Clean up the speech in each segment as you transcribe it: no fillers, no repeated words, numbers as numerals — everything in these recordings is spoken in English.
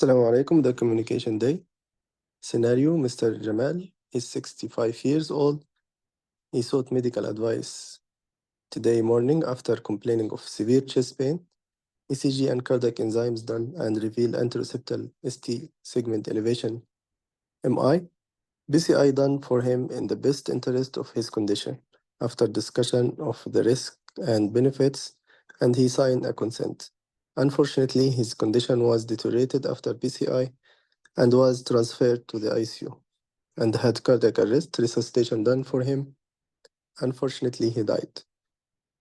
Assalamu alaikum, the communication day. Scenario, Mr. Jamal is 65 years old. He sought medical advice today morning after complaining of severe chest pain. ECG and cardiac enzymes done and reveal anterociptal ST segment elevation. MI, BCI done for him in the best interest of his condition after discussion of the risk and benefits, and he signed a consent. Unfortunately, his condition was deteriorated after BCI and was transferred to the ICU and had cardiac arrest resuscitation done for him. Unfortunately, he died.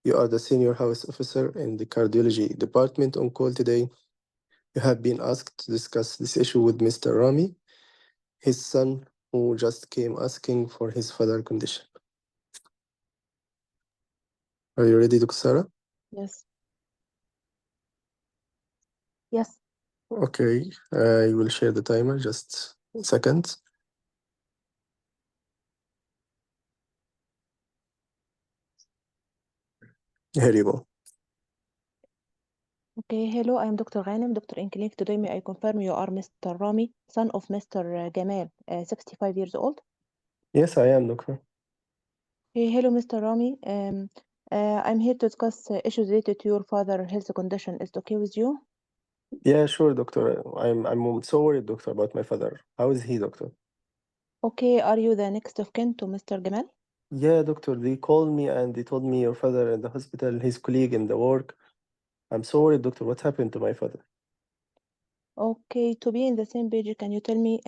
You are the senior house officer in the cardiology department on call today. You have been asked to discuss this issue with Mr. Rami, his son, who just came asking for his father condition. Are you ready, Dr. Sarah? Yes. Yes. Okay, I will share the timer, just a second. Here you go. Okay. Hello, I am Dr. Ghanem, Dr. in clinic. Today, may I confirm you are Mr. Rami, son of Mr. Gamal, 65 years old? Yes, I am, doctor. Hey, hello, Mr. Rami. I'm here to discuss issues related to your father's health condition. Is it okay with you? Yeah, sure, doctor. I'm so worried, doctor, about my father. How is he, doctor? Okay. Are you the next of kin to Mr. Gamal? Yeah, doctor, they called me and they told me your father in the hospital, his colleague in the work. I'm so worried, doctor. What happened to my father? Okay. To be in the same page, can you tell me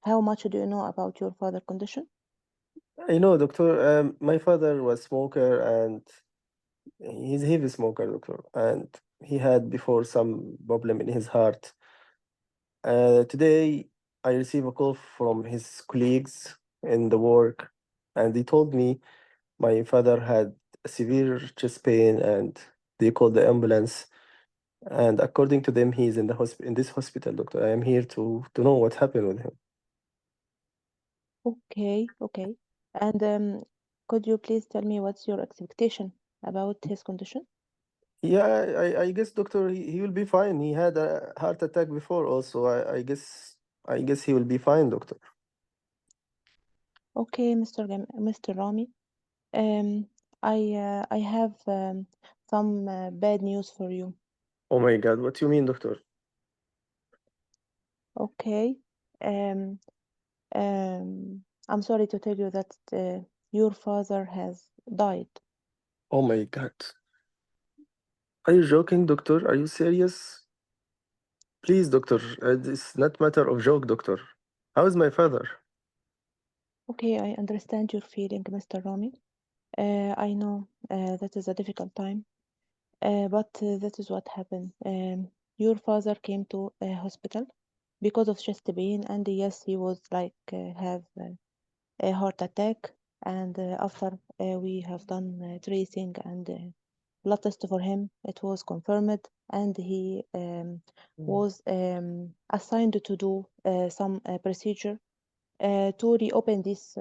how much do you know about your father condition? I know, doctor. My father was smoker and he's a heavy smoker, doctor. And he had before some problem in his heart. Today, I received a call from his colleagues in the work, and they told me my father had severe chest pain and they called the ambulance. And according to them, he's in the in this hospital, doctor. I am here to know what happened with him. Okay. Okay. And could you please tell me what's your expectation about his condition? Yeah, I guess, doctor, he will be fine. He had a heart attack before also. I guess he will be fine, doctor. Okay, Mr. Rami. Um, I have some bad news for you. Oh my God, what do you mean, doctor? Okay. Um, I'm sorry to tell you that your father has died. Oh my God. Are you joking, doctor? Are you serious? Please, doctor, it's not matter of joke, doctor. How is my father? Okay, I understand your feeling, Mr. Rami. I know that is a difficult time, but that is what happened. Your father came to a hospital because of chest pain, and yes, he was like have a heart attack. And after we have done tracing and blood test for him, it was confirmed, and he was assigned to do some procedure to reopen this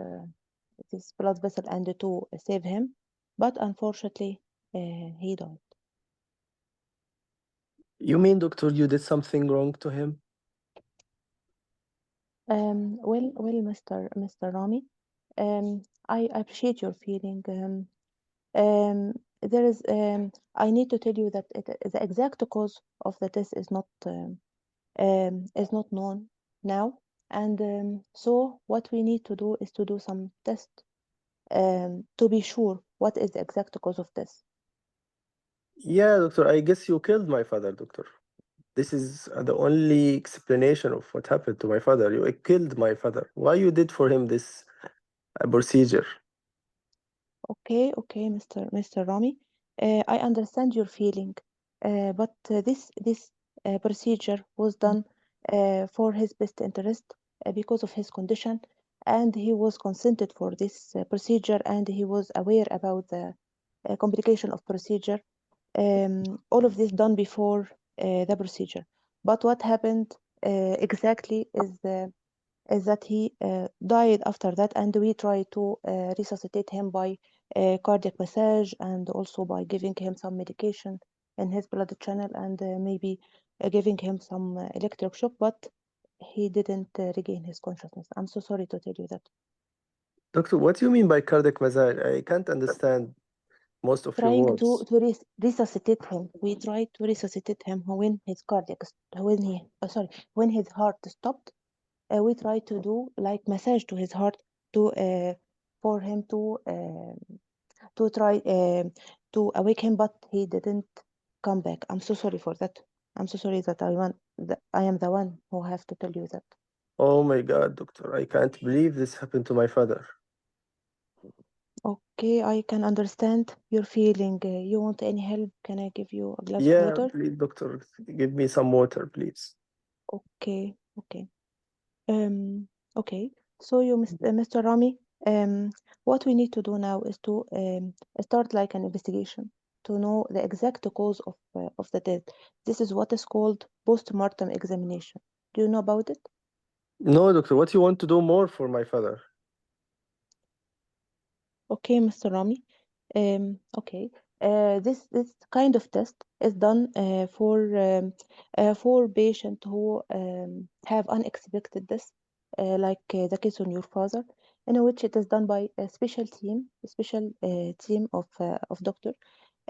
blood vessel and to save him. But unfortunately, he died. You mean, doctor, you did something wrong to him? Well, Mr. Rami, I appreciate your feeling. There is, I need to tell you that the exact cause of the test is not known now, and so what we need to do is to do some test to be sure what is the exact cause of this. Yeah, doctor, I guess you killed my father, doctor. This is the only explanation of what happened to my father. You killed my father. Why you did for him this procedure? Okay, okay, Mr. Rami, I understand your feeling, but this procedure was done for his best interest because of his condition, and he was consented for this procedure, and he was aware about the complication of procedure. All of this done before the procedure. But what happened exactly is that he died after that, and we tried to resuscitate him by cardiac massage and also by giving him some medication. in his blood channel and maybe giving him some electric shock, but he didn't regain his consciousness. I'm so sorry to tell you that. Doctor, what do you mean by cardiac massage? I can't understand most of your Trying words. to resuscitate him. We tried to resuscitate him when his cardiac, when he, sorry, when his heart stopped. We tried to do like massage to his heart to for him to try to awake him, but he didn't come back. I'm so sorry for that. I'm so sorry that I am the one who have to tell you that. Oh my God, doctor, I can't believe this happened to my father. Okay, I can understand your feeling. You want any help? Can I give you a glass of Yeah, water? please, doctor, give me some water, please. Okay, okay. Um, okay. So you, Mr. Rami, what we need to do now is to start like an investigation to know the exact cause of the death. This is what is called post-mortem examination. Do you know about it? No, doctor, what you want to do more for my father? Okay, Mr. Rami. Okay. This kind of test is done for patients who have unexpected death, the case on your father, in which it is done by a special team of doctor.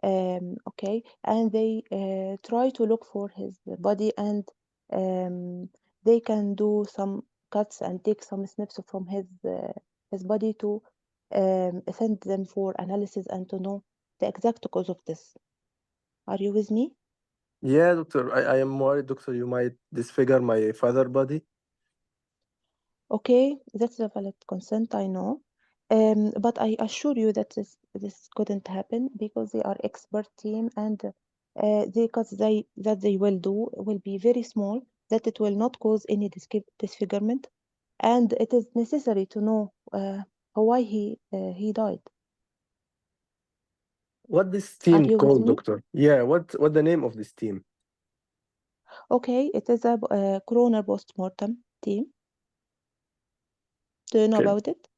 Okay, and they try to look for his body, and they can do some cuts and take some snips from his body to send them for analysis and to know the exact cause of this. Are you with me? Yeah, doctor, I am worried, doctor, you might disfigure my father body. Okay, that's a valid consent, I know. But I assure you that this couldn't happen because they are expert team, and they cuts they will do will be very small, that it will not cause any disfigurement, and it is necessary to know why he died. What this Are team you with called, me? doctor? Yeah, what the name of this team? Okay, it is a coroner postmortem team. Do you know Okay. about it?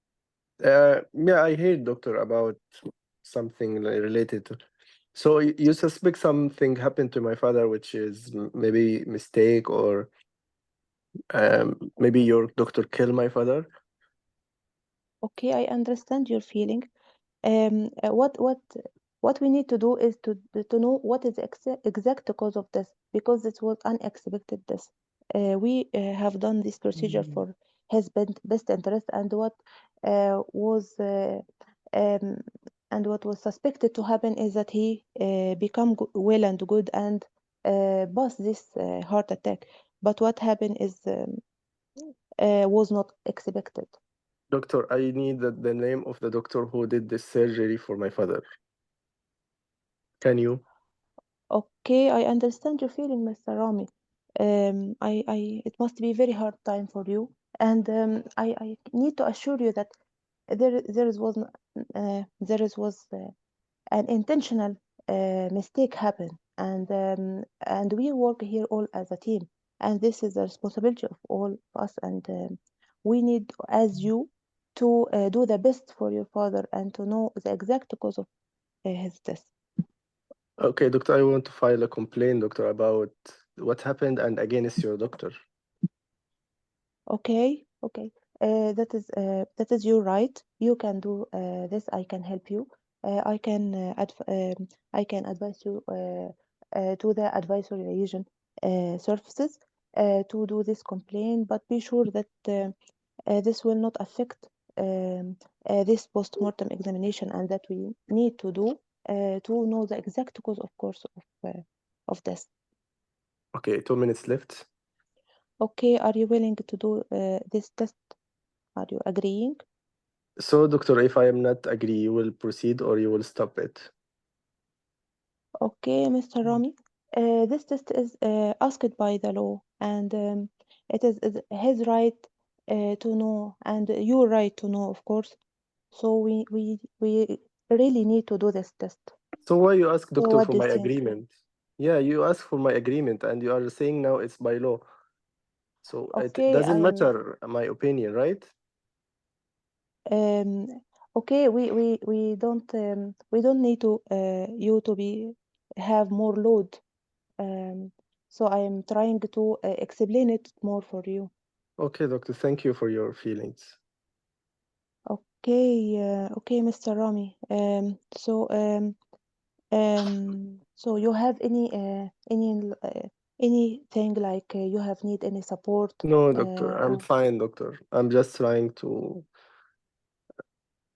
Yeah, I heard, doctor, about something related to. So you suspect something happened to my father, which is maybe mistake, or maybe your doctor killed my father. Okay, I understand your feeling. What we need to do is to know what is the exact cause of this, because this was unexpected this. We have done this procedure for his best interest, was um, and what was suspected to happen is that he become well and good and pass this heart attack. But what happened is was not expected. Doctor, I need the name of the doctor who did this surgery for my father. Can you? Okay, I understand your feeling, Mr. Rami. It must be very hard time for you, and I need to assure you that there was an intentional mistake happen, and we work here all as a team, and this is the responsibility of all of us, and we need, as you, to do the best for your father and to know the exact cause of his death. Okay, doctor, I want to file a complaint, doctor, about what happened and against your doctor. Okay, okay. That is your right. You can do this. I can help you. I can advise you to the advisory liaison services to do this complaint. But be sure that this will not affect this post-mortem examination, and that we need to do to know the exact cause, of course, of this. Okay, 2 minutes left. Okay, are you willing to do this test? Are you agreeing? So, doctor, if I am not agree, you will proceed or you will stop it. Okay, Mr. Rami. This test is asked by the law, and it is his right to know, and your right to know, of course. So we really need to do this test. So why you ask So doctor what for do you my think? agreement? Yeah, you ask for my agreement and you are saying now it's by law. So it Okay, I doesn't am. matter my opinion, right? Okay, we don't need to you to be. have more load. So I am trying to explain it more for you. Okay, doctor, thank you for your feelings. Okay, Mr. Rami. So you have anything like you have need any support No, doctor, I'm or fine, doctor. I'm just trying to,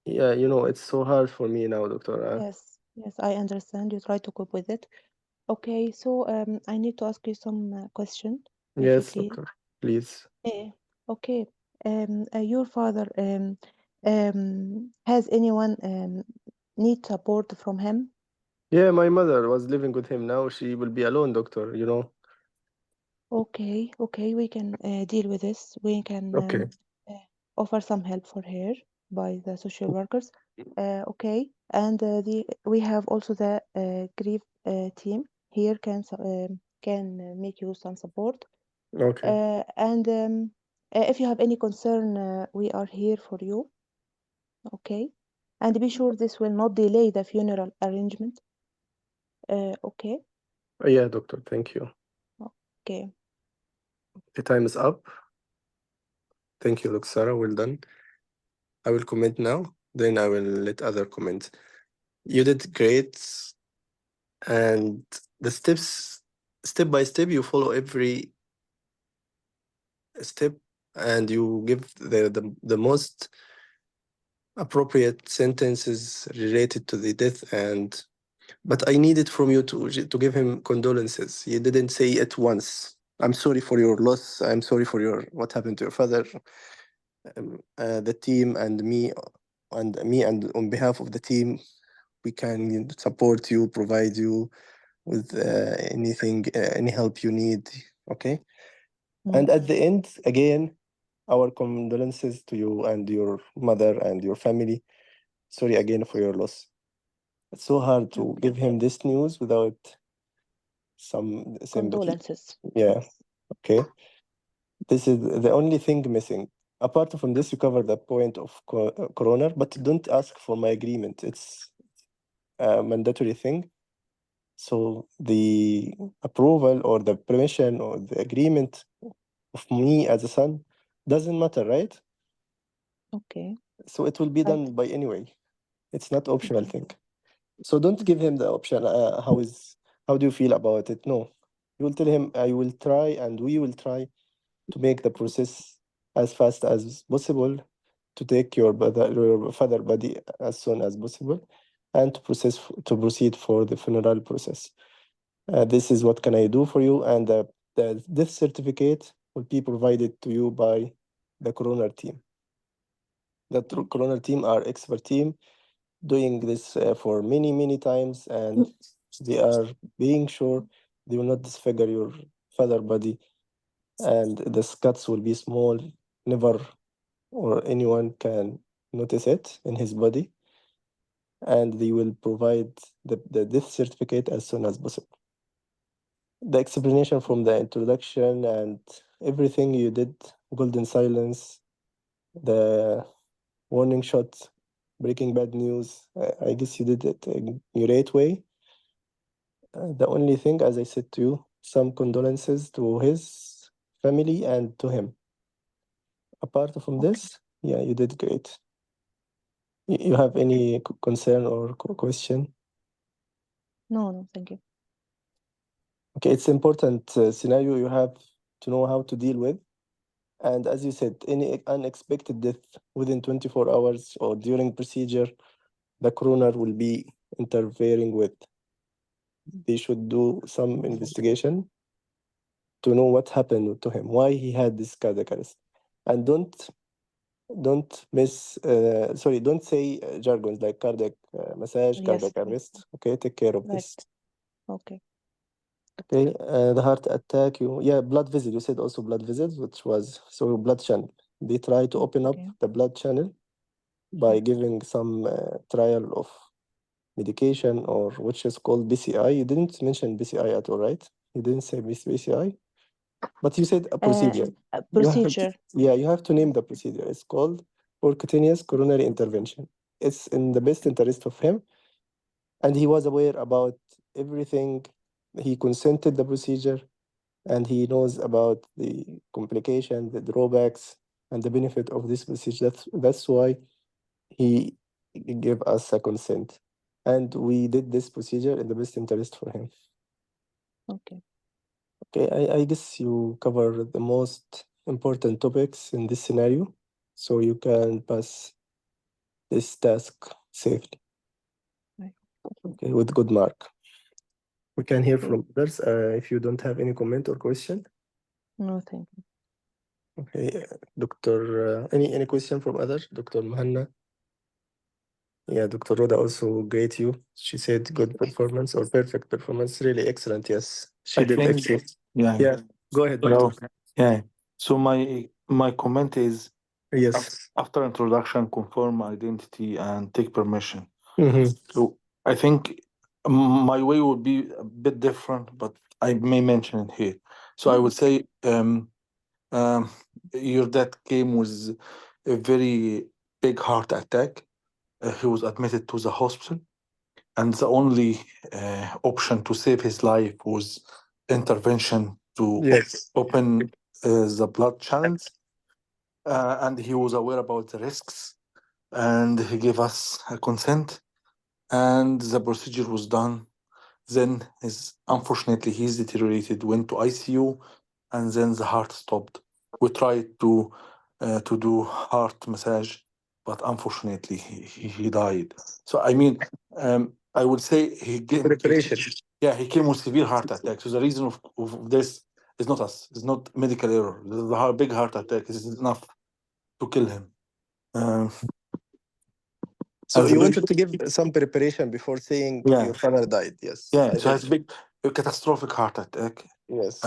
yeah, it's so hard for me now, doctor. yes, I understand. You try to cope with it. Okay, so I need to ask you some question, if you Yes, please. doctor, please. Eh, okay. Your father has anyone need support from him? Yeah, my mother was living with him. Now she will be alone, doctor. Okay, we can deal with this. We can Okay, offer some help for her by the social workers. Okay, and we have also the grief team here can make you some support. okay. And if you have any concern, we are here for you. Okay, and be sure this will not delay the funeral arrangement. Okay, Yeah, doctor, thank you. okay, The time is up. Thank you, Dr. Sarah. Well done. I will comment now, then I will let other comment. You did great, and the steps, step by step, you follow every step, and you give the most appropriate sentences related to the death. And but I needed from you to give him condolences. You didn't say it once. I'm sorry for your loss. I'm sorry for your what happened to your father. The team and on behalf of the team, we can support you, provide you with anything, any help you need. Okay. And at the end, again, our condolences to you and your mother and your family. Sorry again for your loss. It's so hard to okay. give him this news without some sympathy. Condolences. Yeah. Yes. Okay. This is the only thing missing. Apart from this, you cover the point of coroner, but don't ask for my agreement. It's a mandatory thing. So the approval or the permission or the agreement of me as a son doesn't matter, right? Okay. So it will be Right. done by anyway. It's not optional Okay. thing. So don't give him the option. How do you feel about it? No, you will tell him I will try and we will try to make the process as fast as possible, to take your father body as soon as possible, and to proceed for the funeral process. This is what can I do for you, and the death certificate will be provided to you by the coroner team. The Thank you. coroner team are expert team doing this for many times, and they are being sure they will not disfigure your father body, and the cuts will be small, never or anyone can notice it in his body, and they will provide the death certificate as soon as possible. The explanation from the introduction and everything you did, golden silence, the warning shot, breaking bad news, I guess you did it in a great way. The only thing, as I said to you, some condolences to his family and to him. Apart from Okay. this, yeah, you did great. You have any concern or question? No, no, thank you. Okay, it's important scenario you have to know how to deal with. And as you said, any unexpected death within 24 hours or during procedure, the coroner will be interfering with. They should do some investigation to know what happened to him, why he had this cardiac arrest. And don't say jargons like cardiac massage, Yes, cardiac arrest. Okay, take care of right. this. Okay. Okay, the heart attack, blood vessel. You said also blood vessels, which was so blood channel. They try to open up Okay. the blood channel by giving some trial of medication or which is called BCI. You didn't mention BCI at all, right? You didn't say BCI, but you said a procedure. You have to, Procedure. yeah, you have to name the procedure. It's called percutaneous coronary intervention. It's in the best interest of him, and he was aware about everything. He consented the procedure, and he knows about the complication, the drawbacks, and the benefit of this procedure. That's why he gave us a consent, and we did this procedure in the best interest for him. Okay. Okay, I guess you cover the most important topics in this scenario, so you can pass this task safely. Right. Okay, with good mark. We can hear from others if you don't have any comment or question. No, thank you. Okay, Doctor, any question from others? Dr. Mahanna? Yeah, Dr. Roda also great you. She said good performance or perfect performance, really excellent. Yes, she I did think, excellent. yeah. Yeah, go ahead, Hello. doctor. Yeah. So my comment is Yes. after introduction, confirm identity and take permission. Mm-hmm. So I think my way would be a bit different, but I may mention it here. So I would say your dad came with a very big heart attack. He was admitted to the hospital, and the only option to save his life was intervention to Yes. open the blood channels. And he was aware about the risks, and he gave us a consent, and the procedure was done. Then unfortunately he's deteriorated, went to ICU, and then the heart stopped. We tried to do heart massage, but unfortunately he died. So I mean, I would say Preparation. he came with severe heart attack. So the reason of this is not us, it's not medical error. The big heart attack is enough to kill him. So And you wanted to give some preparation before saying Yeah. your father died. Yes. Yeah, I so get it's you. a catastrophic heart attack. Yes.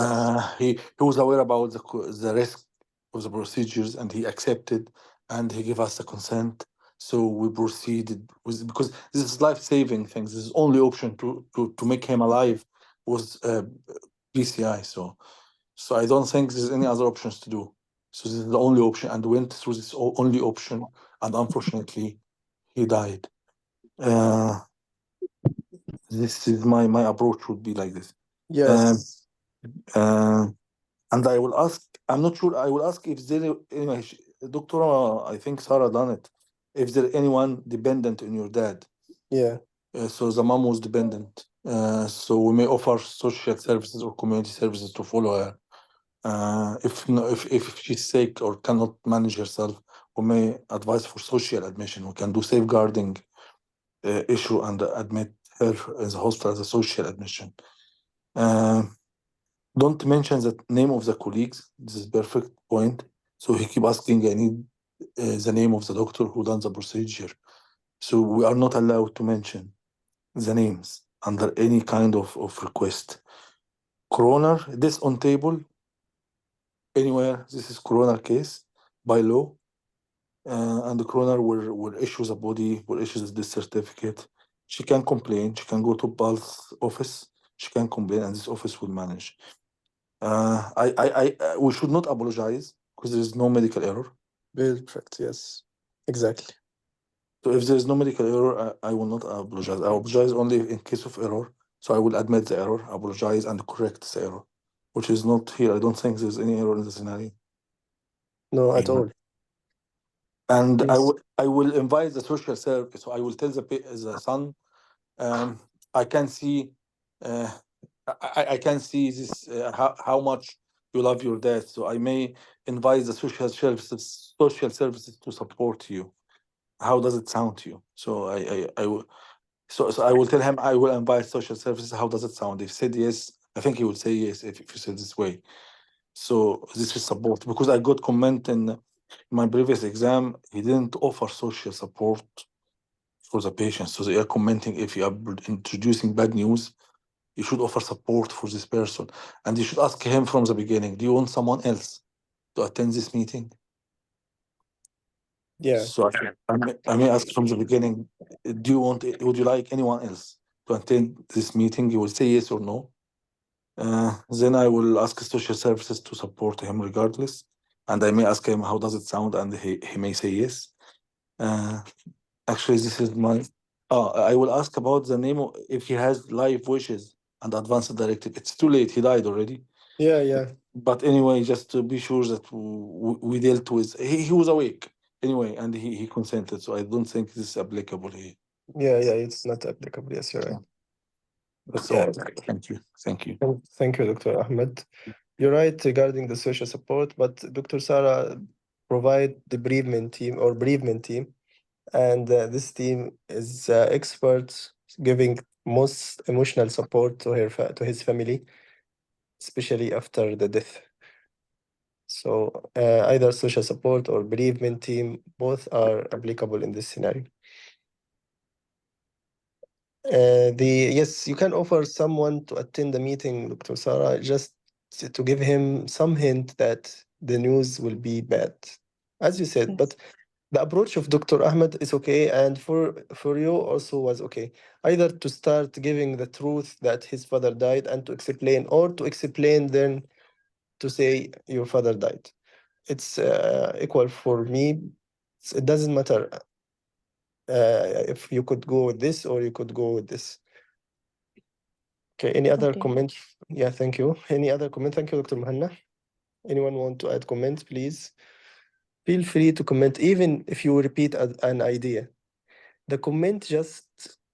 He was aware about the risk of the procedures, and he accepted, and he gave us the consent. So we proceeded with, because this is life saving things. This is only option to make him alive was PCI. So I don't think there's any other options to do. So this is the only option, and went through this only option, and unfortunately, he died. This is my approach would be like this. Yes. And I will ask, I'm not sure, I will ask if there, anyway, Doctor, I think Sarah done it. If there anyone dependent on your dad. Yeah. So the mom was dependent. So we may offer social services or community services to follow her. If she's sick or cannot manage herself, we may advise for social admission. We can do safeguarding issue and admit her in the hospital as a social admission. Don't mention the name of the colleagues. This is perfect point. So he keep asking, I need the name of the doctor who done the procedure. So we are not allowed to mention the names under any kind of request. Coroner, this on table, anywhere, this is coroner case by law. And the coroner will issue the body, will issue this certificate. She can complain, she can go to Pulse office, she can complain, and this office will manage. We should not apologize because there is no medical error. Perfect. Yes. Exactly. So if there is no medical error, I will not apologize. I apologize only in case of error. So I will admit the error, apologize, and correct the error, which is not here. I don't think there's any error in the scenario. No, at all. And Yes. I will invite the social service. So I will tell the son, I can see, uh, I can see this how much you love your dad. So I may invite the social services to support you. How does it sound to you? So I will. So I will tell him I will invite social services. How does it sound? If he said yes, I think he will say yes if you said this way. So this is support because I got comment in my previous exam. He didn't offer social support for the patient. So they are commenting if you are introducing bad news, you should offer support for this person. And you should ask him from the beginning, do you want someone else to attend this meeting? Yeah. So I may ask from the beginning, would you like anyone else to attend this meeting? You will say yes or no. Then I will ask social services to support him regardless. And I may ask him, how does it sound? And he may say yes. Actually, this is my I will ask about the name if he has life wishes and advanced directive. It's too late. He died already. Yeah, yeah, But anyway, just to be sure that we dealt with, he was awake anyway, and he consented. So I don't think this is applicable here. yeah, yeah. It's not applicable. Yes, you're right. So that's Yeah. all. Thank you. Thank you. Thank you, Dr. Ahmed. You're right regarding the social support, but Dr. Sarah provide the bereavement team or bereavement team, and this team is experts giving most emotional support to to his family, especially after the death. So either social support or bereavement team, both are applicable in this scenario. Yes, you can offer someone to attend the meeting, Dr. Sarah, just to give him some hint that the news will be bad, as you said. Yes. But the approach of Dr. Ahmed is okay, and for you also was okay. Either to start giving the truth that his father died and to explain, or to explain then to say your father died. It's equal for me. It doesn't matter if you could go with this or you could go with this. Okay, any other Okay. comment? Yeah, thank you. Any other comment? Thank you, Dr. Muhanna. Anyone want to add comments, please? Feel free to comment, even if you repeat an idea. The comment just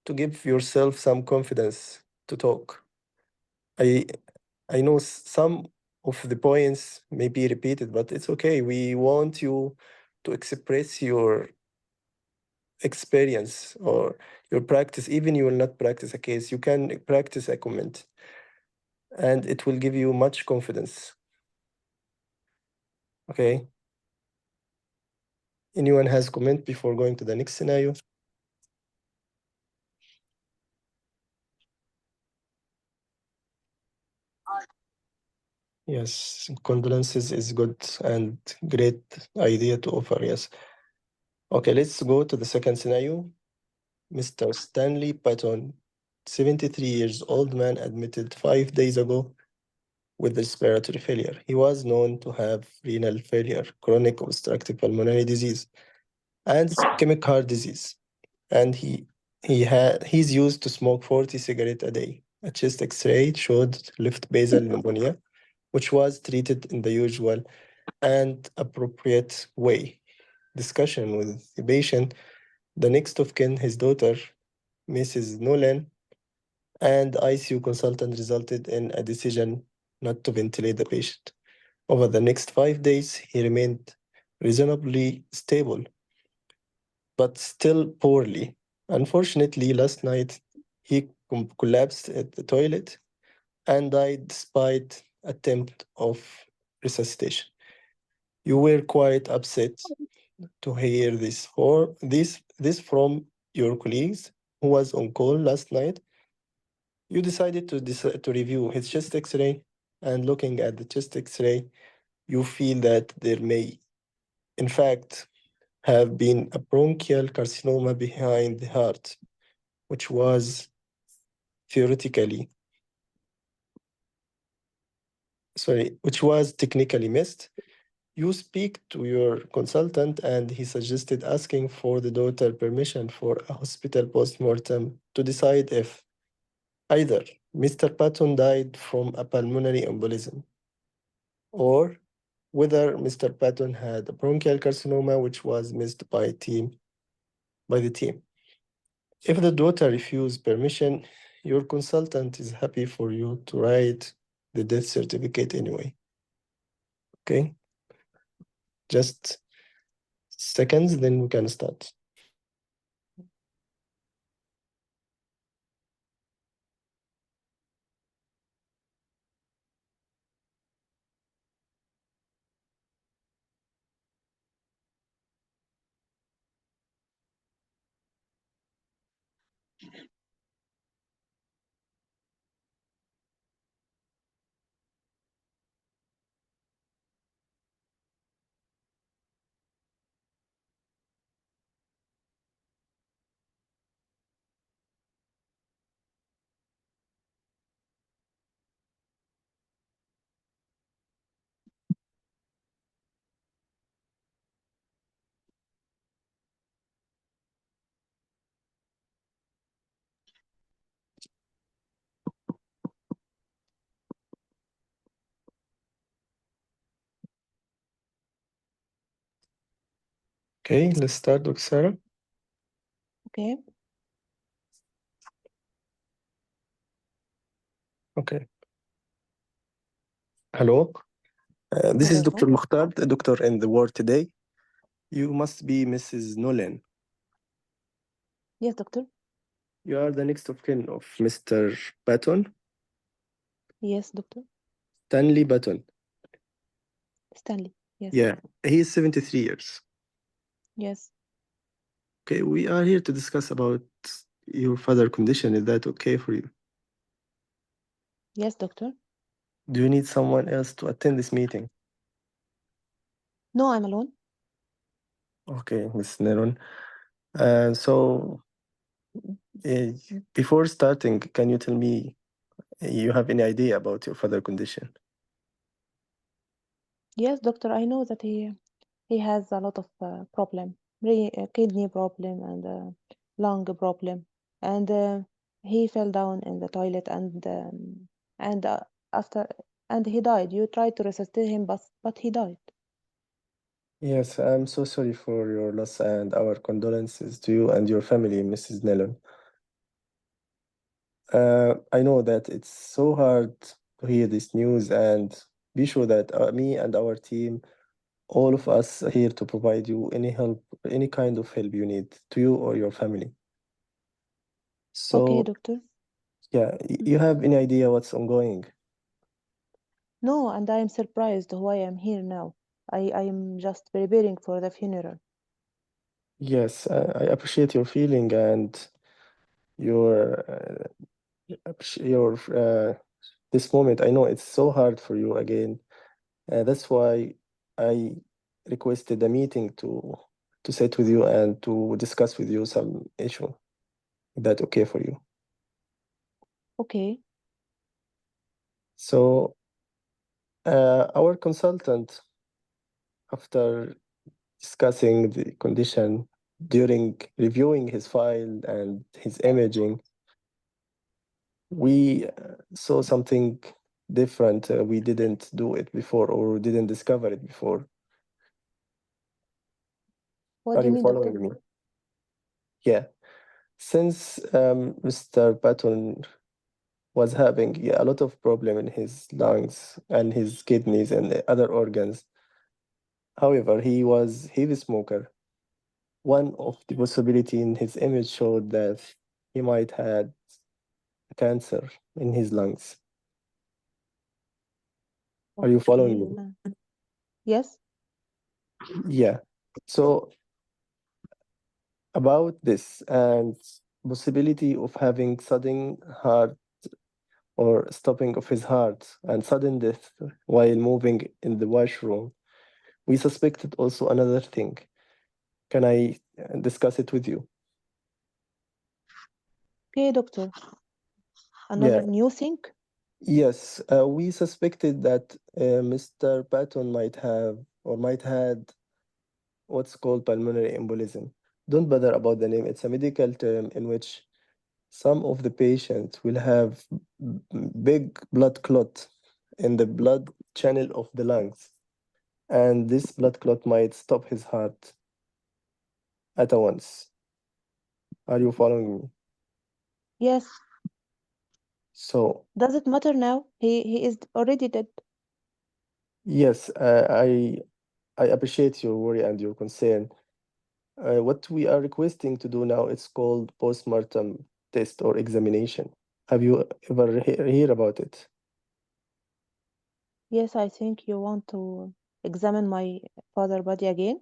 to give yourself some confidence to talk. I I know some of the points may be repeated, but it's okay. We want you to express your experience or your practice. Even you will not practice a case, you can practice a comment, and it will give you much confidence. Okay. Anyone has comment before going to the next scenario? Yes, condolences is good and great idea to offer. Yes. Okay, let's go to the second scenario. Mr. Stanley Patton, 73 years old man, admitted 5 days ago with respiratory failure. He was known to have renal failure, chronic obstructive pulmonary disease, and ischemic heart disease. And he's used to smoke 40 cigarettes a day. A chest X-ray showed left basal pneumonia, which was treated in the usual and appropriate way. Discussion with the patient, the next of kin, his daughter, Mrs. Nolan, and ICU consultant resulted in a decision not to ventilate the patient. Over the next 5 days, he remained reasonably stable, but still poorly. Unfortunately, last night he collapsed at the toilet and died despite attempt of resuscitation. You were quite upset to hear this from your colleagues who was on call last night. You decided to review his chest X-ray, and looking at the chest X-ray, you feel that there may, in fact, have been a bronchial carcinoma behind the heart, which was theoretically, which was technically missed. You speak to your consultant, and he suggested asking for the daughter permission for a hospital postmortem to decide if either Mr. Patton died from a pulmonary embolism or whether Mr. Patton had a bronchial carcinoma, which was missed by the team. If the daughter refused permission, your consultant is happy for you to write the death certificate anyway. Okay? Just seconds, then we can start. Okay, let's start, Dr. Sarah. Okay. Okay. Hello. This is Dr. Hello. Mukhtar, the doctor in the ward today. You must be Mrs. Nolan. Yes, doctor. You are the next of kin of Mr. Patton, Yes, doctor. Stanley Patton. Stanley. Yes. Yeah, he is 73 years. Yes. Okay, we are here to discuss about your father condition. Is that okay for you? Yes, doctor. Do you need someone else to attend this meeting? No, I'm alone. Okay, Ms. Neron. So, uh, before starting, can you tell me you have any idea about your father condition? Yes, doctor. I know that he has a lot of problem, kidney problem and lung problem, and he fell down in the toilet and after and he died. You tried to resuscitate him, but he died. Yes, I'm so sorry for your loss and our condolences to you and your family, Mrs. Nellon. I know that it's so hard to hear this news, and be sure that me and our team, all of us are here to provide you any help, any kind of help you need to you or your family. Okay, So, doctor. yeah, you have any idea what's ongoing? No, and I am surprised why I'm here now. I am just preparing for the funeral. Yes, I appreciate your feeling and your your this moment. I know it's so hard for you again. That's why I requested a meeting to sit with you and to discuss with you some issue. Is that okay for you? Okay. So, our consultant, after discussing the condition during reviewing his file and his imaging, we saw something different. We didn't do it before or didn't discover it before. What Are do you you mean, doctor? following me? Yeah. Since Mr. Patton was having, yeah, a lot of problem in his lungs and his kidneys and the other organs. However, he was heavy smoker. One of the possibility in his image showed that he might had cancer in his lungs. Are you following Okay. me? Yes. Yeah. So about this and possibility of having sudden heart or stopping of his heart and sudden death while moving in the washroom, we suspected also another thing. Can I discuss it with you? Okay, doctor. Yeah, Another new thing? yes, we suspected that Mr. Patton might have or might had what's called pulmonary embolism. Don't bother about the name. It's a medical term in which some of the patients will have big blood clot in the blood channel of the lungs, and this blood clot might stop his heart at once. Are you following me? Yes. So, Does it matter now? He is already dead. yes, I appreciate your worry and your concern. What we are requesting to do now, it's called postmortem test or examination. Have you ever hear about it? Yes, I think you want to examine my father body again.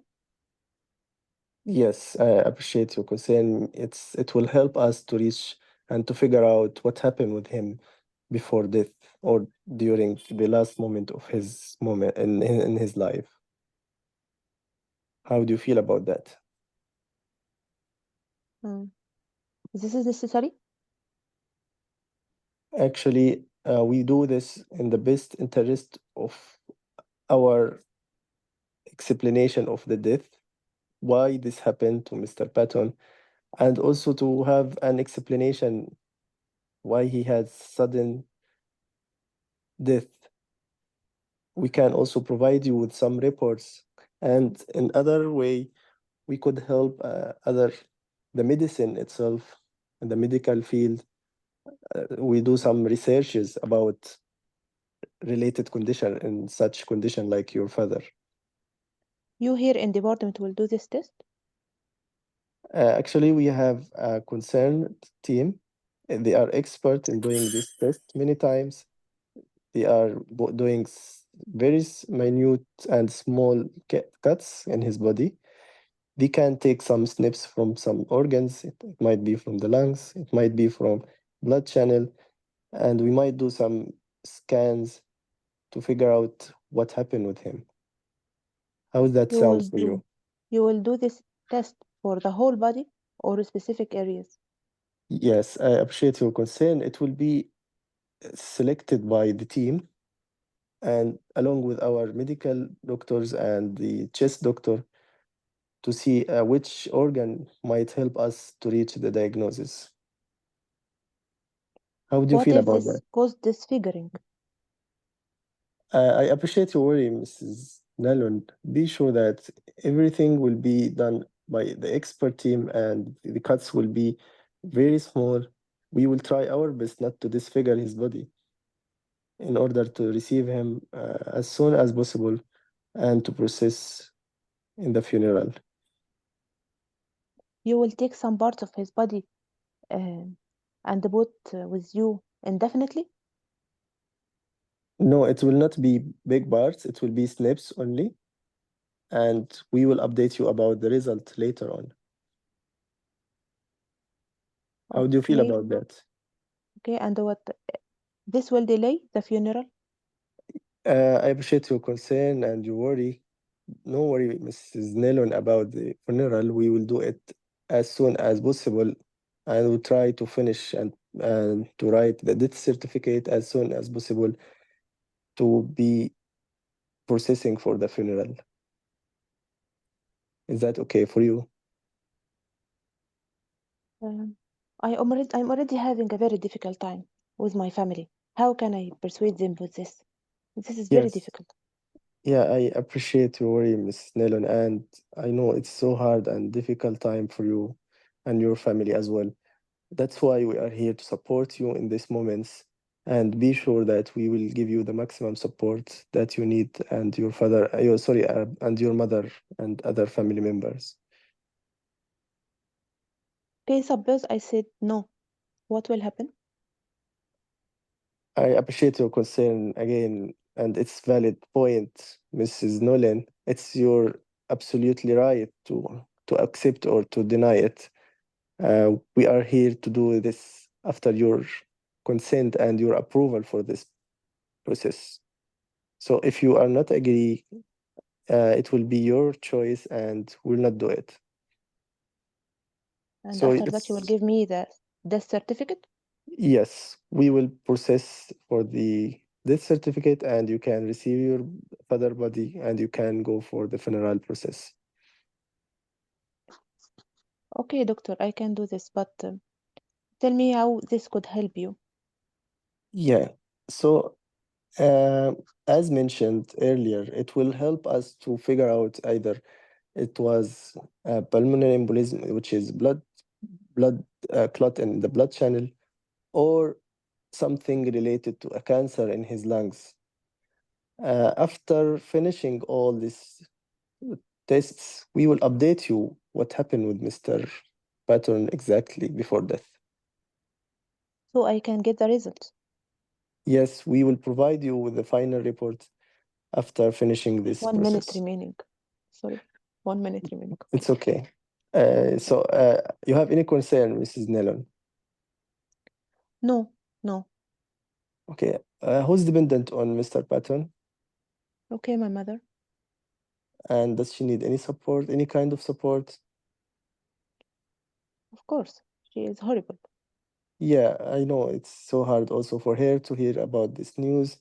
Yes, I appreciate your concern. It will help us to reach and to figure out what happened with him before death or during the last moment of his moment in his life. How do you feel about that? Mm. This is necessary? Actually, we do this in the best interest of our explanation of the death, why this happened to Mr. Patton, and also to have an explanation why he had sudden death. We can also provide you with some reports, and in other way, we could help the medicine itself, in the medical field. We do some researches about related condition in such condition like your father. You here in department will do this test? Actually, we have a concerned team. They are expert in doing this test many times. They are doing very minute and small cuts in his body. They can take some snips from some organs. It might be from the lungs. It might be from blood channel. And we might do some scans to figure out what happened with him. How does that You will sound for do you? you will do this test for the whole body or specific areas? Yes, I appreciate your concern. It will be selected by the team and along with our medical doctors and the chest doctor to see which organ might help us to reach the diagnosis. How would you What feel if about this that? caused disfiguring? I appreciate your worry, Mrs. Nallon. Be sure that everything will be done by the expert team and the cuts will be very small. We will try our best not to disfigure his body in order to receive him as soon as possible and to process in the funeral. You will take some parts of his body uh, and put with you indefinitely? No, it will not be big parts, it will be snips only, and we will update you about the result later on. How do you feel Okay, about that? okay, and what this will delay the funeral? I appreciate your concern and your worry. No worry, Mrs. Nelon, about the funeral. We will do it as soon as possible, and we'll try to finish and to write the death certificate as soon as possible to be processing for the funeral. Is that okay for you? Um, I'm already having a very difficult time with my family. How can I persuade them with this? This is very Yes. difficult. Yeah, I appreciate your worry, Miss Nelon, and I know it's so hard and difficult time for you and your family as well. That's why we are here to support you in these moments and be sure that we will give you the maximum support that you need and your father, and your mother and other family members. Okay, suppose I said no. What will happen? I appreciate your concern again, and it's valid point, Mrs. Nolan. It's your absolutely right to accept or to deny it. We are here to do this after your consent and your approval for this process. So if you are not agree, it will be your choice and we'll not do it. And So after that, you will it's, give me the death certificate? yes, we will process for the death certificate and you can receive your father body and you can go for the funeral process. Okay, doctor, I can do this, but tell me how this could help you. Yeah. So uh, as mentioned earlier, it will help us to figure out either it was pulmonary embolism, which is blood clot in the blood channel, or something related to a cancer in his lungs. After finishing all these tests, we will update you what happened with Mr. Patton exactly before death. So I can get the results. Yes, we will provide you with the final report after finishing this 1 minute process. remaining. Sorry, 1 minute remaining. It's okay. You have any concern, Mrs. Nellon? No, no. Okay. Who's dependent on Mr. Patton? Okay, my mother. And does she need any support, any kind of support? Of course, she is horrible. Yeah, I know it's so hard also for her to hear about this news.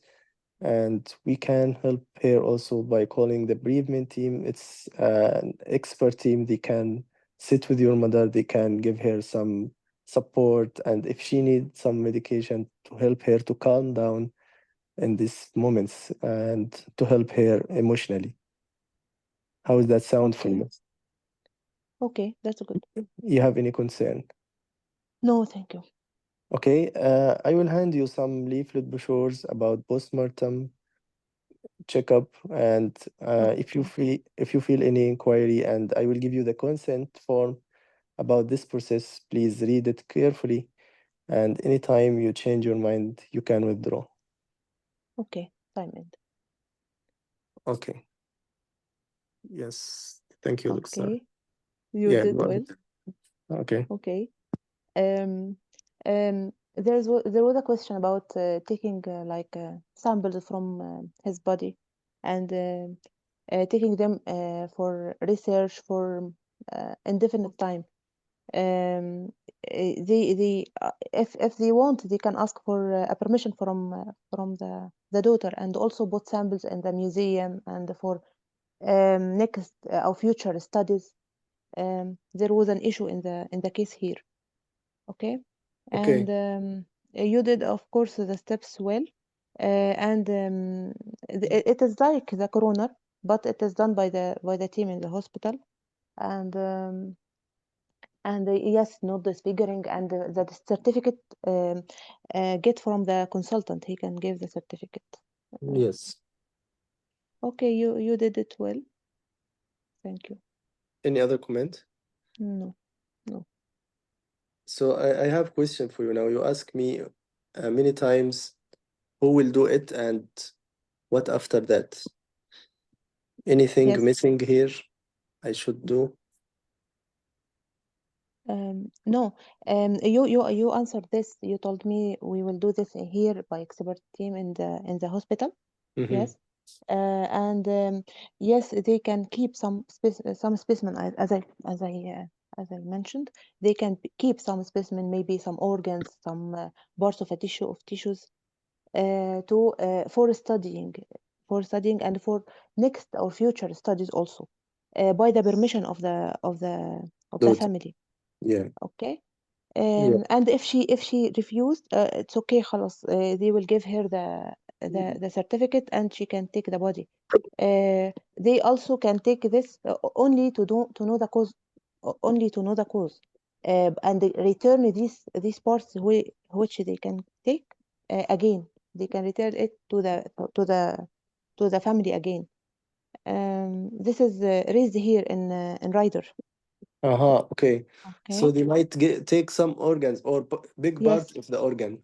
And we can help her also by calling the bereavement team. It's an expert team. They can sit with your mother, they can give her some support. And if she needs some medication to help her to calm down in these moments and to help her emotionally. How does that sound for Okay. you? Okay, that's good. You have any concern? No, thank you. Okay, I will hand you some leaflet brochures about postmortem checkup, and Okay. if you feel any inquiry, and I will give you the consent form about this process. Please read it carefully, and anytime you change your mind, you can withdraw. Okay, time end. Okay. Yes. Thank you, Dr. Okay, you Yeah, did go well. ahead. Okay. Okay. Um, there was a question about taking like samples from his body and taking them for research for indefinite time. If they want, they can ask for a permission from the daughter, and also put samples in the museum and for next or future studies. There was an issue in the case here. Okay, and Okay. you did, of course, the steps well, and it is like the coroner, but it is done by the team in the hospital, and yes, not disfiguring, and the certificate get from the consultant. He can give the certificate. Uh, Yes. okay, you did it well. Thank you. Any other comment? No, no. So I have question for you now. You ask me many times who will do it and what after that. Anything Yes. missing here I should do? No. You answered this. You told me we will do this here by expert team in the hospital. Mm-hmm. Yes. And yes, they can keep some specimen as I mentioned. They can keep some specimen, maybe some organs, some parts of a tissue of tissues to for studying and for next or future studies also by the permission of the Do it. family. Yeah. Okay. Yeah. And if she refused, it's okay. خلاص. They will give her the certificate and she can take the body. They also can take this only to know the cause, only to know the cause, and they return these parts which they can take again. They can return it to the to the family again. This is raised here in Rider. Uh-huh. Okay. So Okay. they might take some organs or big Yes. part of the organ.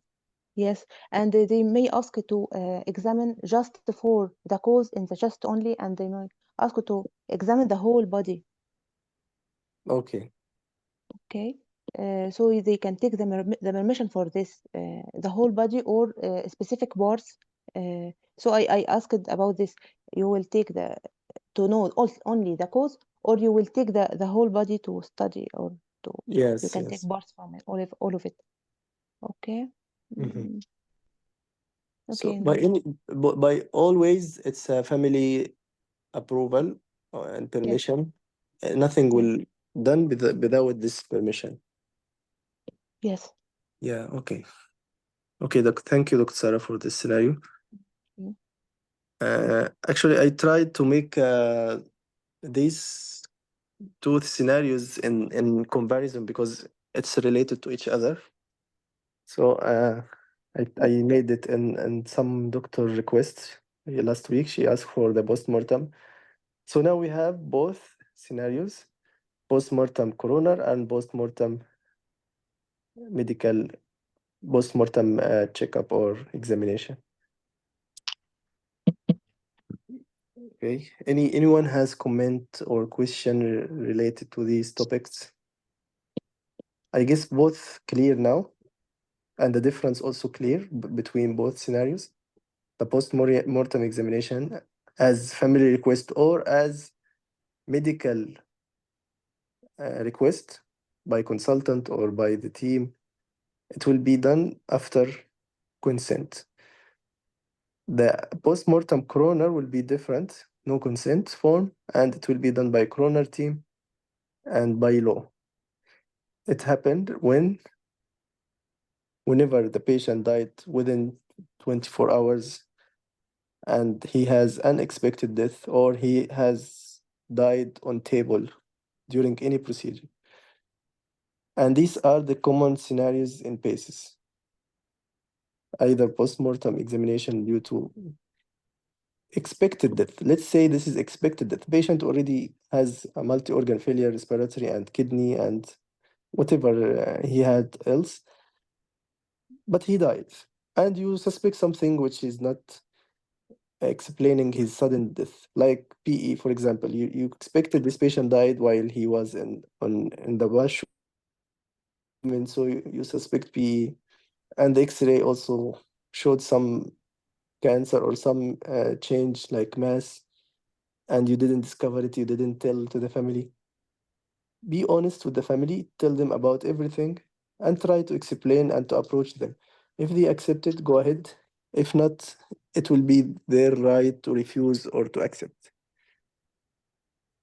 Yes, and they may ask to examine just for the cause in the chest only, and they may ask to examine the whole body. Okay. Okay, so they can take the permission for this, the whole body or specific parts. So I asked about this. You will take the to know only the cause, or you will take the whole body to study, or to you Yes, can take yes. parts from it, all of it. Okay. Mm-hmm. Mm, So okay, by no. any by always it's a family approval and Yes, permission. Nothing yes, will done without this permission. yes. Yeah, okay. Okay, thank you, Dr. Sarah, for this scenario. Mm. Actually, I tried to make these two scenarios in comparison because it's related to each other. So I made it in some doctor requests last week. She asked for the postmortem. So now we have both scenarios: postmortem coroner and postmortem medical, postmortem checkup or examination. Okay. Anyone has comment or question related to these topics? I guess both clear now, and the difference also clear between both scenarios. The post-mortem examination as family request or as medical request by consultant or by the team, it will be done after consent. The post-mortem coroner will be different, no consent form, and it will be done by coroner team and by law. It happened whenever the patient died within 24 hours and he has unexpected death or he has died on table during any procedure. And these are the common scenarios in PACEs. Either post-mortem examination due to expected death. Let's say this is expected death. The patient already has a multi-organ failure, respiratory and kidney and whatever he had else, but he died. And you suspect something which is not explaining his sudden death, like PE, for example. You expected this patient died while he was in the washroom, and so you suspect PE, and the X-ray also showed some cancer or some change like mass, and you didn't discover it, you didn't tell to the family. Be honest with the family, tell them about everything, and try to explain and to approach them. If they accept it, go ahead. If not, it will be their right to refuse or to accept.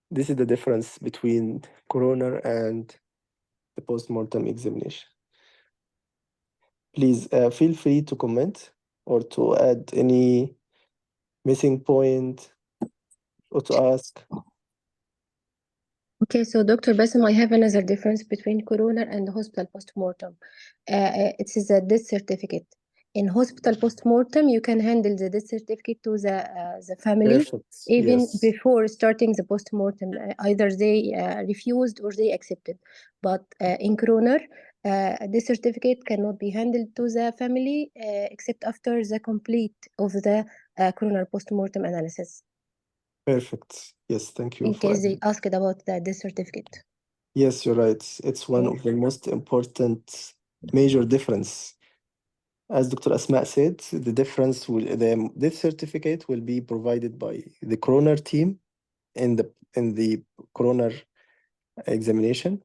This is the difference between coroner and the post-mortem examination. Please feel free to comment or to add any missing point or to ask. Okay, so Dr. Bassem, I have another difference between coroner and hospital postmortem. It is a death certificate. In hospital postmortem, you can handle the death certificate to the family Perfect. even Yes. before starting the postmortem. Either they refused or they accepted. But in coroner, this certificate cannot be handled to the family except after the complete of the coroner postmortem analysis. Perfect. Yes, thank you In for case they adding. asked about the death certificate. Yes, you're right. It's one of the most important major difference. As Dr. Asma said, the difference will the death certificate will be provided by the coroner team in the coroner examination,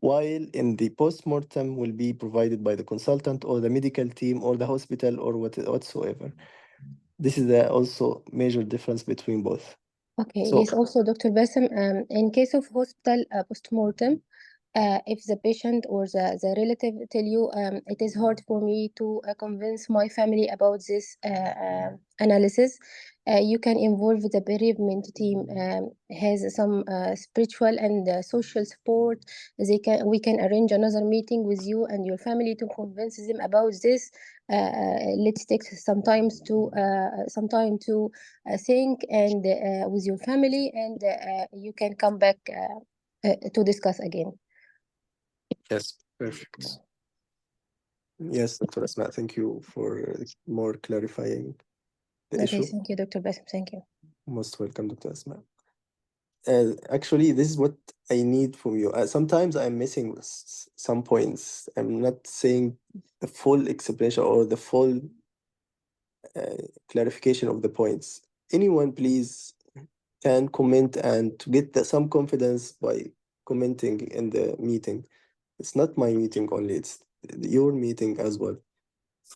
while in the post-mortem will be provided by the consultant or the medical team or the hospital or whatsoever. This is the also major difference between both. Okay, So yes, also Dr. Bassem, in case of hospital postmortem, if the patient or the relative tell you it is hard for me to convince my family about this analysis, you can involve the bereavement team, has some spiritual and social support. We can arrange another meeting with you and your family to convince them about this. Let's take some time to think and with your family, and you can come back to discuss again. yes, perfect. Yes, Dr. Asma, thank you for more clarifying the Okay, issue. thank you, Dr. Bassem. Thank you. Most welcome, Dr. Asma. Actually, this is what I need from you. Sometimes I'm missing some points. I'm not saying the full explanation or the full clarification of the points. Anyone, please, can comment and to get some confidence by commenting in the meeting. It's not my meeting only, it's your meeting as well.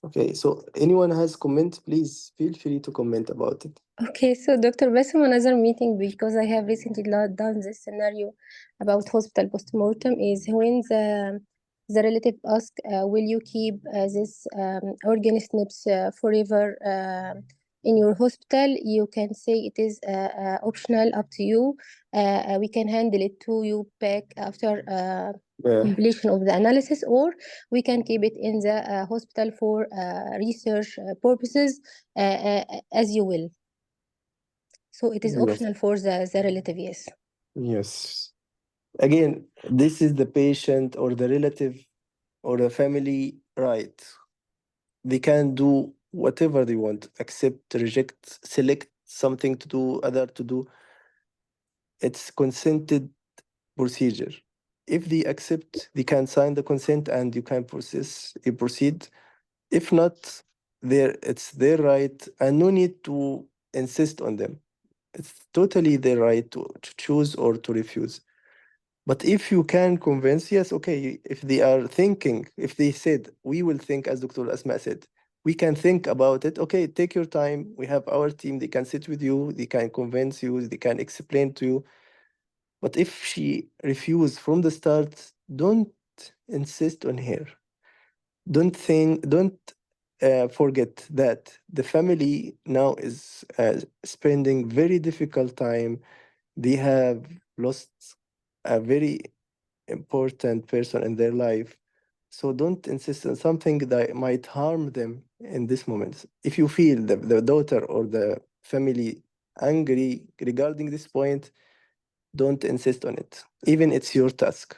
Okay, so anyone has comment, please feel free to comment about it. Okay, so Dr. Bassem, another meeting, because I have recently done this scenario about hospital postmortem, is when the relative ask, will you keep this organ snips forever in your hospital? You can say it is optional, up to you. We can handle it to you back after completion of the analysis, or we can keep it in the hospital for research purposes, as you will. So it is Yes. optional for the relative, yes. Yes. Again, this is the patient or the relative or the family right. They can do whatever they want, accept, reject, select something to do, other to do. It's consented procedure. If they accept, they can sign the consent and you can proceed. If not, it's their right and no need to insist on them. It's totally their right to choose or to refuse. But if you can convince, yes, okay, if they are thinking, if they said, we will think, as Dr. Asma said, we can think about it, okay, take your time. We have our team, they can sit with you, they can convince you, they can explain to you. But if she refused from the start, don't insist on her. Don't forget that the family now is spending very difficult time. They have lost a very important person in their life. So don't insist on something that might harm them in this moment. If you feel the daughter or the family angry regarding this point, don't insist on it. Even it's your task.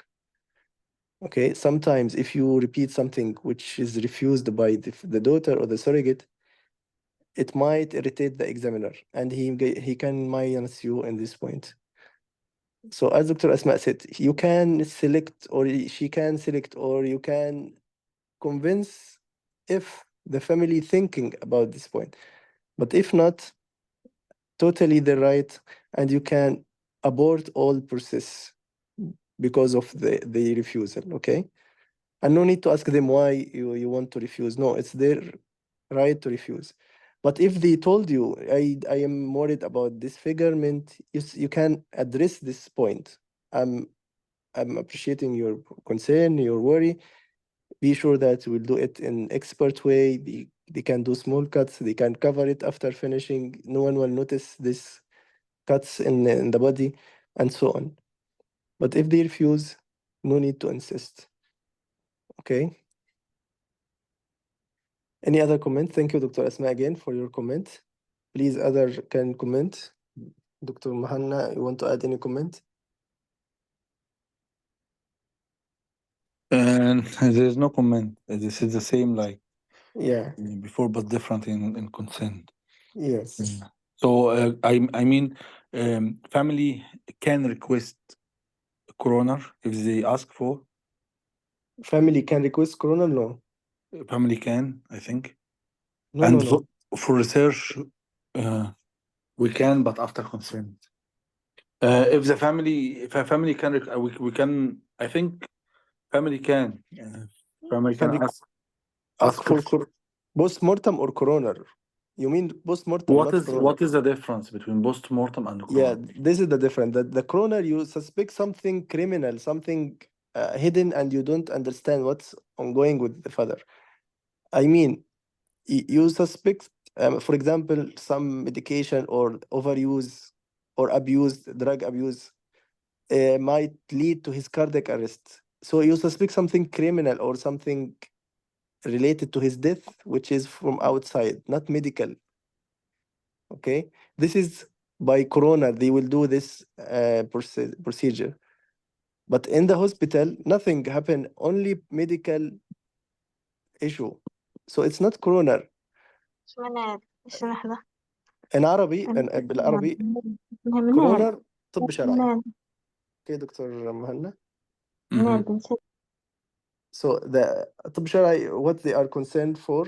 Okay, sometimes if you repeat something which is refused by the daughter or the surrogate, it might irritate the examiner and he can minus you in this point. So as Dr. Asma said, you can select or she can select or you can convince if the family thinking about this point. But if not, totally the right, and you can abort all process because of the refusal, okay? And no need to ask them why you want to refuse. No, it's their right to refuse. But if they told you, I am worried about disfigurement, you can address this point. I'm appreciating your concern, your worry. Be sure that we'll do it in expert way. They can do small cuts. They can cover it after finishing. No one will notice this cuts in the body and so on. But if they refuse, no need to insist. Okay. Any other comment? Thank you, Dr. Asma, again for your comment. Please, other can comment. Dr. Mahanna, you want to add any comment? And there's no comment. This is the same like Yeah. before, but different in consent. Yes. So I mean, family can request coroner if they ask for. Family can request corona? No. Family can, I think. No, And no, no. for research, we can, but after consent. If a family can, we can. I think family can. Family Can can ask ask for. for post-mortem or coroner? You mean post-mortem, not coroner? What is the difference between post mortem and Yeah, coroner? this is the difference. The coroner, you suspect something criminal, something hidden, and you don't understand what's ongoing with the father. I mean, you suspect, for example, some medication or overuse or abuse, drug abuse, might lead to his cardiac arrest. So you suspect something criminal or something related to his death, which is from outside, not medical. Okay, this is by coroner. They will do this procedure, but in the hospital, nothing happened. Only medical issue. So it's not coroner. شو منال شو لحظة In Arabic, بالعربي coroner طب شرعي. منال Okay, Dr. Mahanna. منال بنسى So the طب شرعي, what they are concerned for,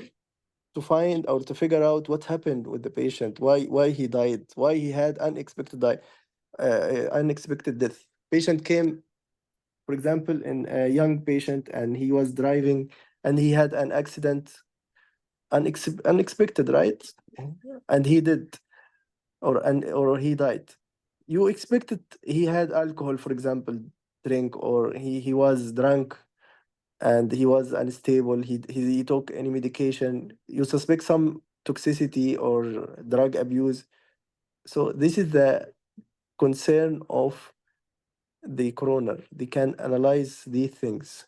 to find or to figure out what happened with the patient, why he died, why he had unexpected death. Patient came, for example, in a young patient, and he was driving, and he had an accident, unexpected, right? And he did, or he died. You expected he had alcohol, for example, drink, or he was drunk and he was unstable. He took any medication. You suspect some toxicity or drug abuse. So this is the concern of the coroner. They can analyze these things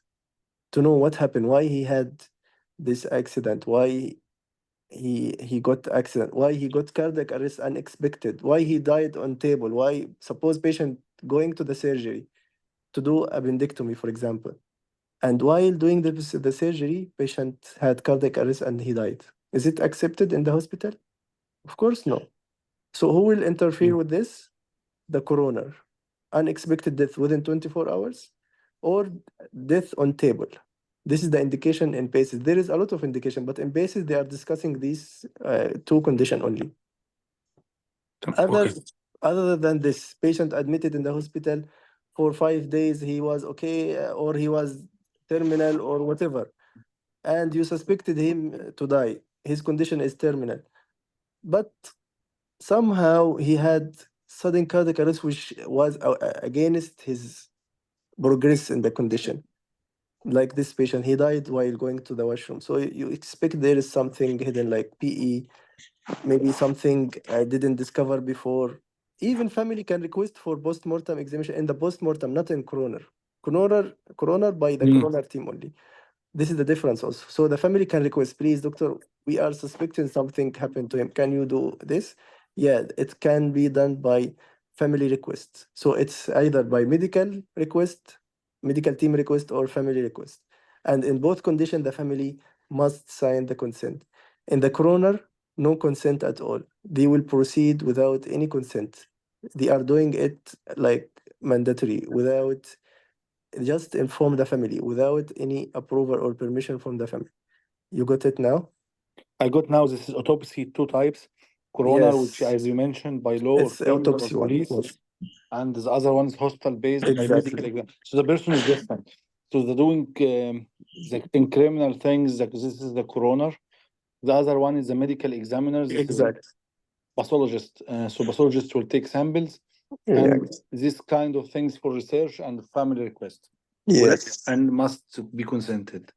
to know what happened, why he had this accident, why he got accident, why he got cardiac arrest unexpected, why he died on table, why suppose patient going to the surgery to do appendectomy, for example, and while doing the surgery, patient had cardiac arrest and he died. Is it accepted in the hospital? Of course, no. So who will interfere with this? The coroner. Unexpected death within 24 hours or death on table. This is the indication in PACES. There is a lot of indication, but in PACES, they are discussing these two conditions only. Okay. Other than this, patient admitted in the hospital for 5 days, he was okay, or he was terminal or whatever, and you suspected him to die. His condition is terminal, but somehow he had sudden cardiac arrest, which was against his progress in the condition. Like this patient, he died while going to the washroom. So you expect there is something hidden, like PE, maybe something I didn't discover before. even family can request for post-mortem examination in the post-mortem, not in coroner. Coroner by the coroner team only. This is the difference also. So the family can request, please, doctor, we are suspecting something happened to him. Can you do this? Yeah, it can be done by family request. So it's either by medical request, medical team request, or family request. And in both conditions, the family must sign the consent. In the coroner, no consent at all. They will proceed without any consent. They are doing it like mandatory, without just inform the family without any approval or permission from the family. You got it now? I got now. This is autopsy two types. Coroner, which, Yes, as you mentioned, by law or it's criminal or autopsy one. police, Yes, and the other one is hospital based by medical exactly. exam. So the person is different. So they're doing in criminal things. Like this is the coroner. The other one is the medical examiner. This is Exact. pathologist. So pathologist will take samples Yeah. and this kind of things for research and family request. Yes. And must be consented.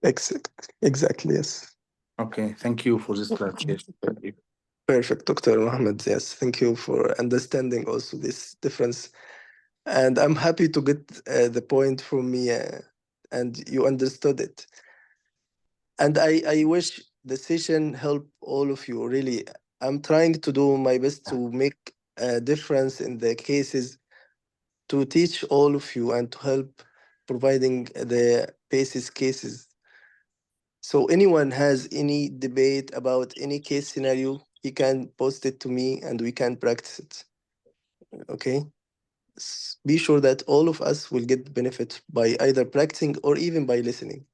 Exactly. Yes. Okay, thank you for this clarification. Thank you. Perfect, Dr. Mohammed. Yes, thank you for understanding also this difference. And I'm happy to get the point from me, and you understood it. And I wish the session help all of you. Really, I'm trying to do my best to make a difference in the cases, to teach all of you and to help providing the basis cases. So anyone has any debate about any case scenario, he can post it to me and we can practice it. Okay? Be sure that all of us will get benefit by either practicing or even by listening.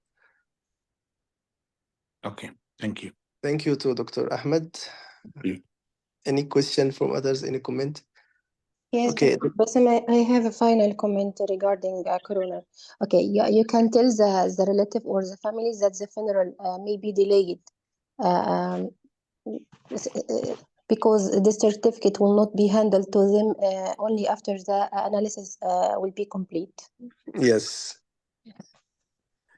Okay, thank you. Thank you to Dr. Ahmed. you. Any question from others? Any comment? Yes, Okay. but I have a final comment regarding coroner. Okay, you can tell the relative or the family that the funeral may be delayed um, because the certificate will not be handled to them only after the analysis will be complete. Yes.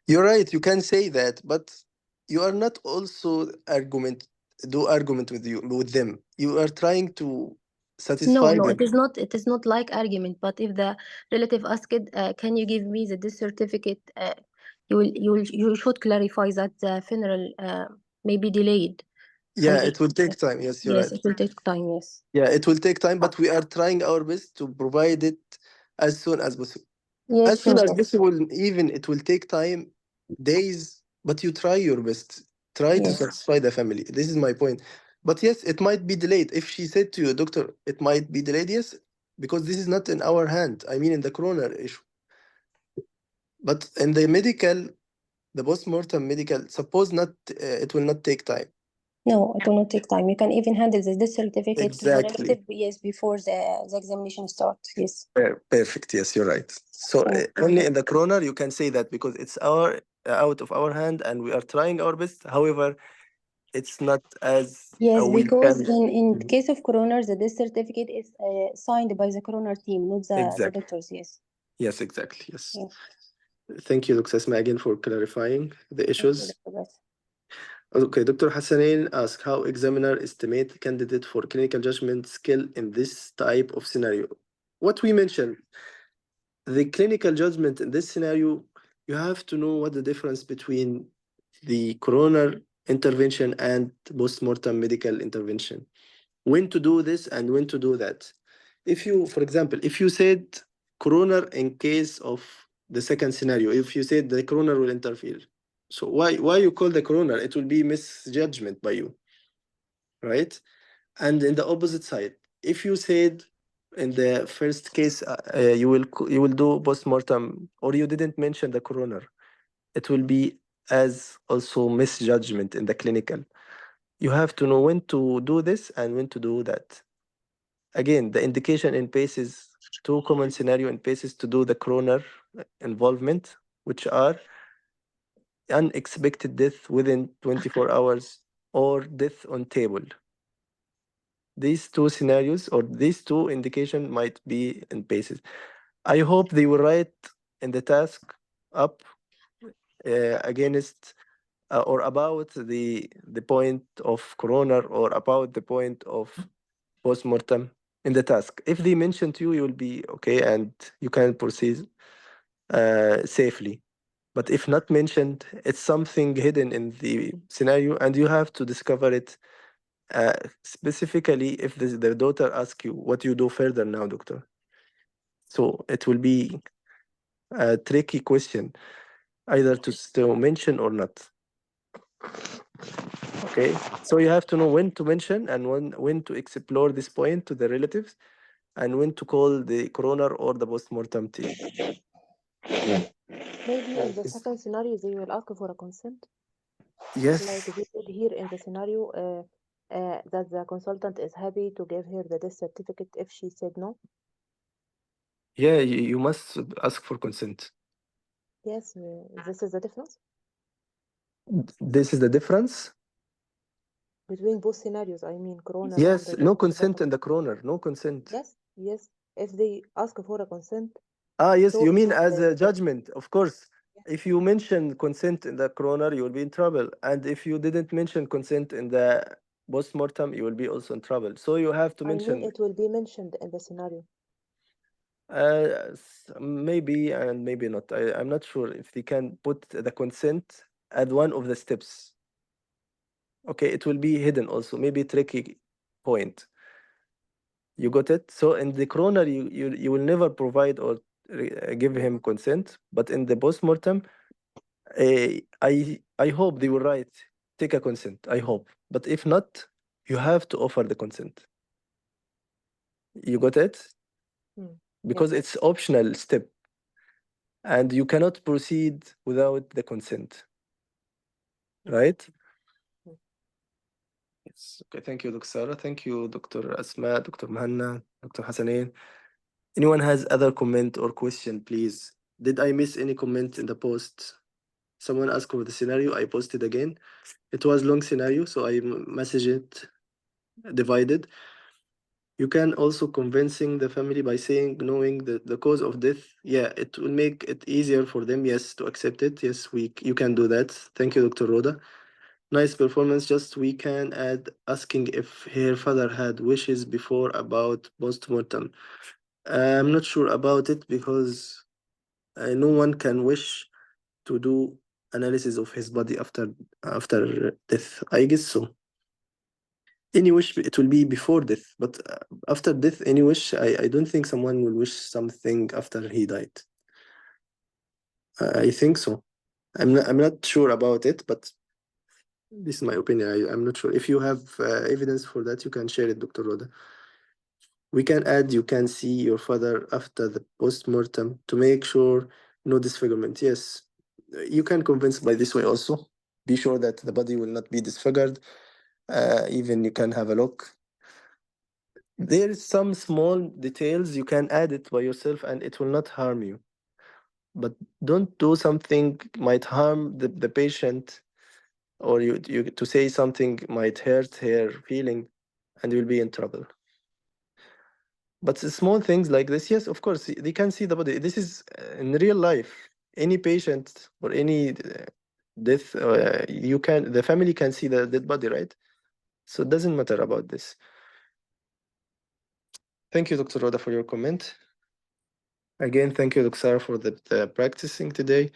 You're right. You can say that, but you are not also argument with them. You are trying to satisfy No, them. it is not like argument. But if the relative asked, "Can you give me the death certificate?" You should clarify that the funeral may be delayed. Yeah, And it will take time. Yes, you're yes, right. it will take time. Yes. Yeah, it will take time, but we are trying our best to provide it as soon as possible. Yes, As soon sure. as possible, even it will take time, days, but you try your best. Try to Yes. satisfy the family. This is my point. But yes, it might be delayed. If she said to you, doctor, it might be delayed, yes, because this is not in our hand. I mean, in the corona issue. But in the medical, the post-mortem medical, suppose not, it will not take time. No, it will not take time. You can even handle the death certificate to the Exactly. relative, yes, before the examination starts. Yes. Perfect. Yes, you're right. So Thank only in the corner you can say that because it's our out of our hand and we are trying our best. However, it's not as Yes, we because can. in case of coroner, the death certificate is signed by the coroner team, not the Exactly. doctors. Yes. Yes, exactly. Yes. Yes. Thank you, Dr. Asma, again for clarifying the Thank you, issues. Dr. Bas. Okay, Dr. Hassanin asked how examiner estimate candidate for clinical judgment skill in this type of scenario. What we mentioned, the clinical judgment in this scenario, you have to know what the difference between the coroner intervention and post-mortem medical intervention. When to do this and when to do that. If you, for example, if you said coroner in case of the second scenario, if you said the coroner will interfere, so why you call the coroner? It will be misjudgment by you, right? And in the opposite side, if you said in the first case you will do post-mortem or you didn't mention the coroner, it will be as also misjudgment in the clinical. You have to know when to do this and when to do that. Again, the indication in PACE is two common scenario in PACE is to do the coroner involvement, which are unexpected death within 24 hours or death on table. These two scenarios or these two indication might be in PACEs. I hope they will write in the task up against or about the point of coroner or about the point of post-mortem in the task. If they mention to you, you will be okay and you can proceed safely. But if not mentioned, it's something hidden in the scenario, and you have to discover it. Specifically, if the daughter asks you, "What do you do further now, doctor?" So it will be a tricky question, either to mention or not. Okay, so you have to know when to mention and when to explore this point to the relatives, and when to call the coroner or the postmortem team. Maybe in the Yes. second scenario, they will ask for a consent. Like Yes. they said here in the scenario, that the consultant is happy to give her the death certificate if she said no. Yeah, you must ask for consent. Yes, this is the difference This is the difference. between both scenarios. I mean, coroner Yes, and no the consent in the coroner, no consent. Yes, yes. If they ask for a consent, Yes, so you it mean will, as a judgment, of course. yes. If you mention consent in the coroner, you will be in trouble. And if you didn't mention consent in the postmortem, you will be also in trouble. So you have to I mean, mention it will be mentioned in the scenario. maybe and maybe not. I'm not sure if they can put the consent at one of the steps. Okay, it will be hidden also, maybe tricky point. You got it? So in the coroner, you will never provide or give him consent, but in the postmortem, I hope they will write take a consent. I hope, but if not, you have to offer the consent. You got it? Hmm. Because Yes. it's optional step, and you cannot proceed without the consent, right? Hmm. Yes. Okay. Thank you, Dr. Sarah. Thank you, Dr. Asma, Dr. Mahanna, Dr. Hassanin. Anyone has other comment or question, please? Did I miss any comment in the post? Someone asked for the scenario. I posted again. It was long scenario, so I messaged it divided. You can also convincing the family by saying, knowing the cause of death. Yeah, it will make it easier for them, yes, to accept it. Yes, you can do that. Thank you, Dr. Rhoda. Nice performance. Just we can add asking if her father had wishes before about postmortem. I'm not sure about it because no one can wish to do analysis of his body after death. I guess so. Any wish it will be before death, but after death, any wish I don't think someone will wish something after he died. I think so. I'm not sure about it, but this is my opinion. I'm not sure. If you have evidence for that, you can share it, Dr. Roda. We can add, you can see your father after the post-mortem to make sure no disfigurement. Yes, you can convince by this way also. Be sure that the body will not be disfigured. Even you can have a look. There is some small details you can add it by yourself and it will not harm you. But don't do something might harm the patient, or you to say something might hurt her feeling and you'll be in trouble. But the small things like this, yes, of course, they can see the body. This is in real life. Any patient or any death, the family can see the dead body, right? So it doesn't matter about this. Thank you, Dr. Roda, for your comment. Again, thank you, Dr. Sarah, for the practicing today.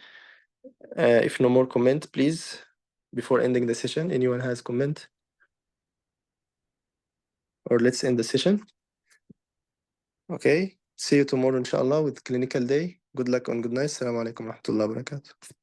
If no more comment, please, before ending the session, anyone has comment? Or let's end the session. Okay. See you tomorrow, inshallah, with clinical day. Good luck and good night. Assalamu alaikum wa rahmatullahi wa barakatuh.